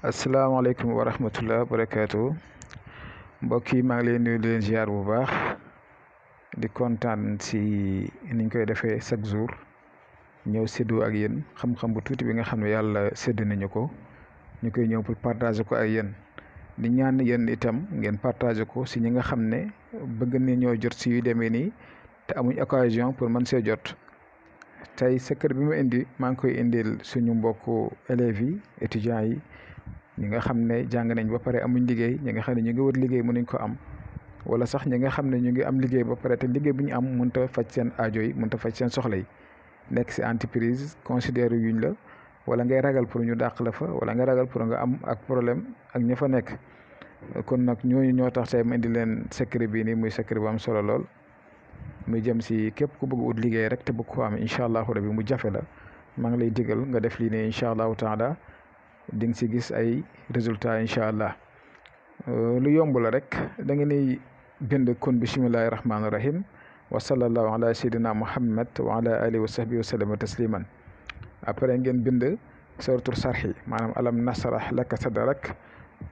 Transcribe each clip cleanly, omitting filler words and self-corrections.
asalaamaaleykum wa rahmatullah barakaatu mbokk yi maa ngi leen nuyu di leen ziar bu baax di kontaan si niñ koy defee chaque jour ñëw séddoo ak yéen xam-xam bu tuuti bi nga xam ne yàlla sédd nañu ko ñu koy ñëw pour partager ko ak yéen di ñaan yéen itam ngeen partager ko si ñi nga xam ne bëgg na ñoo jot si yu demee nii te amuñ occasion pour mën see jot. tey secret bi ma indi maa ngi koy indil suñu mbokku élèves yi étudiants yi ñi nga xam ne jàng nañ ba pare amuñ liggéey ñi nga xam ne ñu ngi wër liggéey mënuñ ko am wala sax ñi nga xam ne ñu ngi am liggéey ba pare te liggéey bi ñu am mënut a faj seen aajo yi mënut a faj seen soxla yi nekk si entreprise considéré yuñ la wala ngay ragal pour ñu dàq la fa wala nga ragal pour nga am ak problème ak ña fa nekk. kon nag ñooñu ñoo tax tey ma indi leen secret bii nii muy secret bu am solo lool muy jëm si képp ku bëgg ut liggéey rek te bëgg ko am incha allahu rabi mu jafe la maa ngi lay digal nga def lii ne incha allahu taala di nga si gis ay résultats incha allah. lu yomb la rek da ngeen di bind kun bismillahi rahmaani rahim wa sallallahu ala sayyidina muhammad wa ala alihi wa sahbihi wa sallama tasliman. après ngeen bind suratul sarxi maanaam alam nasrah laka sadrak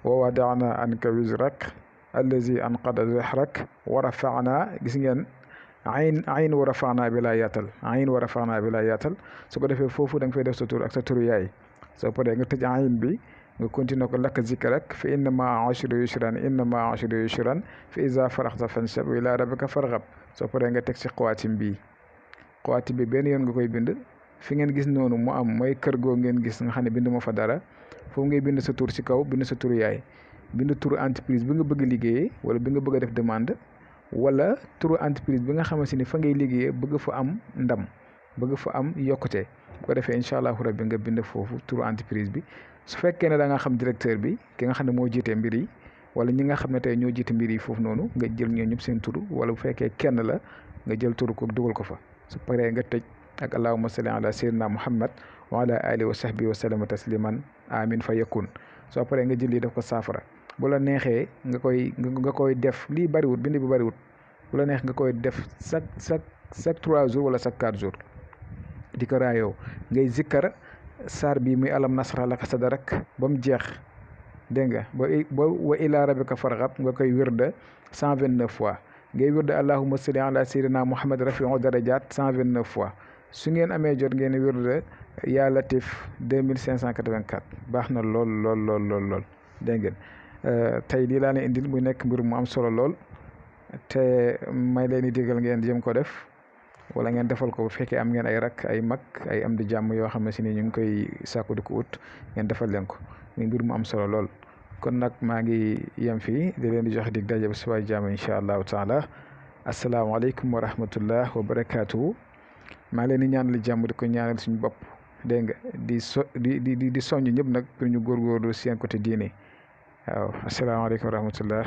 wa wadana anka wizrak allazi anqada zahrak wa rafana gis ngeen ayn wa rafana bi laa yaatal ayn wa rafana bi laa yaatal su ko defee foofu da nga fay def sa tur ak sa turu yaay soo paree nga tëj ayn bi nga continuer ko lakk zikrak fa inna maa usri yusran inna maa usri yusran fa iza faraxta fansab wa ila rabbika farxab soo paree nga teg si xawaatim bi benn yoon nga koy bind fi ngeen gis noonu mu am mooy kër goo ngeen gis nga xam ne bind ma fa dara foofu ngay bind sa tur si kaw bind sa turu yaay bind turu entreprise bi nga bëgg liggéeyee wala bi nga bëgg a def demande wala turu entreprise bi nga xamante ni fa ngay liggéeyee bëgg fa am ndam bëgg fa am yokkute bu ko defee incha allahu rabbi nga bind foofu turu entreprise bi. su fekkee ne da nga xam directeur bi ki nga xam ne moo jiite mbir yi wala ñi nga xam ne tey ñoo jiite mbir yi foofu noonu nga jël ñoo ñëpp seen tur wala bu fekkee kenn la nga jël turu ko dugal ko fa su paree nga tëj ak allahumma salli ala sayyidina muhammad wa ala alihi wa sahbihi wa sallama tasliman amin fa yakun soo paree nga jël lii def ko saafara bu la neexee nga koy def lii bariwut bind bi bariwut bu la neex nga koy def chaque 3 jours wala chaque 4 jours di ko raayoo ngay zikkar saar bi muy alam nasrah laka sadrak ba mu jeex dégg nga ba wa ila rabbika farxab nga koy wirda 129 fois ngay wirda allahumma salli ala sayyidina muhammad rafiu darajat 129 fois su ngeen amee jot ngeen wirda yaa latif 2584 baax na lool dégg ngeen tey lii laa leen indil muy nekk mbir mu am solo lool te may leen di digal ngeen jëm ko def wala ngeen defal ko bu fekkee am ngeen ay rak ay mag ay am di jàmm yoo xam ne si ni ñu ngi koy sàkku di ko ut ngeen defal leen ko muy mbir mu am solo lool. kon nag maa ngi yem fii di leen di jox dig daje ba si waay jàmm incha allahu taala asalaamaaleykum wa rahmatullah wa barakaatu. maa ngi leen di ñaanal jàmm di ko ñaanal suñu bopp dégg nga di soññ ñëpp nag pour ñu góorgóorlu seen côté diine waaw asalaamaaleykum wa rahmatullah.